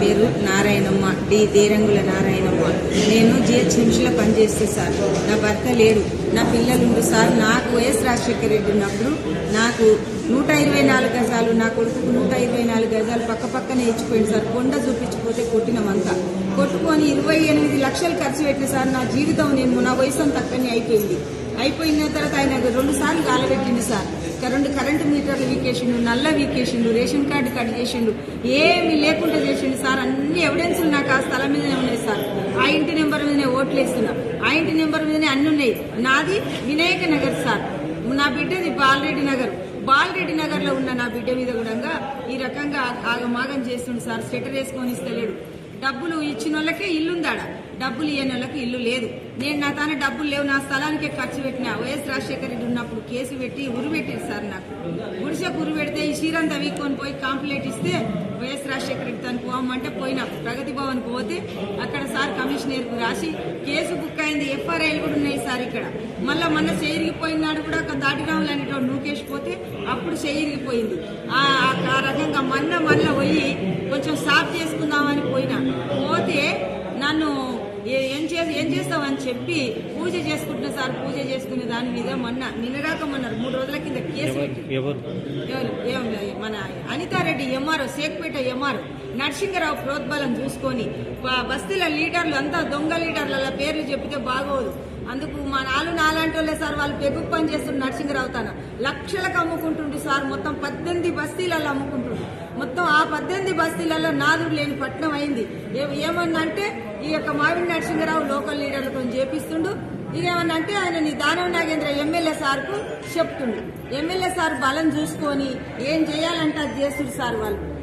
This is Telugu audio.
పేరు నారాయణమ్మ, డి దేరంగుల నారాయణమ్మ. నేను జిహెచ్ఎంసీలో పనిచేస్తే సార్. నా భర్త లేడు, నా పిల్లలుండు సార్. నాకు వైఎస్ రాజశేఖర రెడ్డి ఉన్నప్పుడు నాకు 124 గజాలు, నా కొడుకు 124 గజాలు పక్క పక్కనే ఇచ్చిపోయింది సార్. కొండ చూపించిపోతే కొట్టినమంతా కొట్టుకొని 28 లక్షలు ఖర్చు పెట్టిన సార్. నా జీవితం నా వయసు అంత అక్కడనే అయిపోయిన తర్వాత ఆయన 2 సార్లు గాలబెట్టింది సార్. 2 కరెంటు మీటర్లు వీకేసిండు, నల్ల వీకేసిండు, రేషన్ కార్డు కట్ చేసిండు, ఏమి లేకుండా చేసిండు సార్. అన్ని ఎవిడెన్స్లు నాకు ఆ స్థలం మీదనే ఉన్నాయి సార్. ఆ ఇంటి నెంబర్ మీదనే ఓట్లు వేస్తున్నా, ఆ ఇంటి నెంబర్ మీదనే అన్ని ఉన్నాయి. నాది వినాయక నగర్ సార్, నా బిడ్డది బాలరెడ్డి నగర్ లో ఉన్న నా బిడ్డ మీద కూడా ఈ రకంగా ఆగమాగం చేస్తుండు సార్. స్వెటర్ వేసుకొని ఇస్తలేడు. డబ్బులు ఇచ్చిన వాళ్ళకే ఇల్లుందాడ, డబ్బులు ఇయ్యని వాళ్ళకి ఇల్లు లేదు. నేను నా తానే డబ్బులు లేవు, నా స్థలానికే ఖర్చు పెట్టినా. వైఎస్ రాజశేఖర రెడ్డి ఉన్నప్పుడు కేసు పెట్టి ఉరిపెట్టింది సార్. నాకు గుడిసెకు ఉరి పెడితే ఈ చీరంతా వీక్కొని పోయి కంప్లైంట్ ఇస్తే వైఎస్ రాజశేఖర రెడ్డి తను పోమంటే పోయినా. ప్రగతి భవన్కి పోతే అక్కడ సార్ కమిషనర్కు రాసి కేసు బుక్ అయింది. ఎఫ్ఐఆర్లు కూడా ఉన్నాయి సార్. ఇక్కడ మొన్న చెయ్యిరిగిపోయినాడు కూడా దాటిరాములు అనేటోడు నూకేసిపోతే అప్పుడు చెయ్యిరిగిపోయింది. ఆ రకంగా మళ్ళీ పోయి కొంచెం సాఫ్ చేసుకుందామని పోతే నన్ను ఏం చేస్తావని చెప్పి పూజ చేసుకుంటున్నా సార్. పూజ చేసుకునే దాని మీద నిన్నరాకమన్నారు 3 రోజుల కింద కేసు పెట్టి మన అనితారెడ్డి ఎంఆర్ఓ, సేక్పేట ఎంఆర్ఓ నరసింగరావు ప్రోద్బలం చూసుకొని బస్తీల లీడర్లు అంతా దొంగ లీడర్ల పేర్లు చెప్తే బాగోదు. అందుకు మా నాలాంటి వాళ్ళే సార్. వాళ్ళు పెగ్గు పని చేస్తుండ్రు. నరసింగరావు తన లక్షలకు అమ్ముకుంటుండ్రు సార్. మొత్తం 18 బస్తీలలో అమ్ముకుంటుండ్రు. మొత్తం ఆ 18 బస్తీలలో నాదుడు లేని పట్టణం అయింది. ఏమన్నంటే ఈ యొక్క మావిడి నరసింగరావు లోకల్ లీడర్లతో చేపిస్తుండు. ఇదేమన్నంటే ఆయన దానవ నాగేంద్ర ఎమ్మెల్యే సార్కు చెప్తుండు. ఎమ్మెల్యే సార్ బలం చూసుకొని ఏం చేయాలంటే అది చేస్తుండ్రు సార్ వాళ్ళు.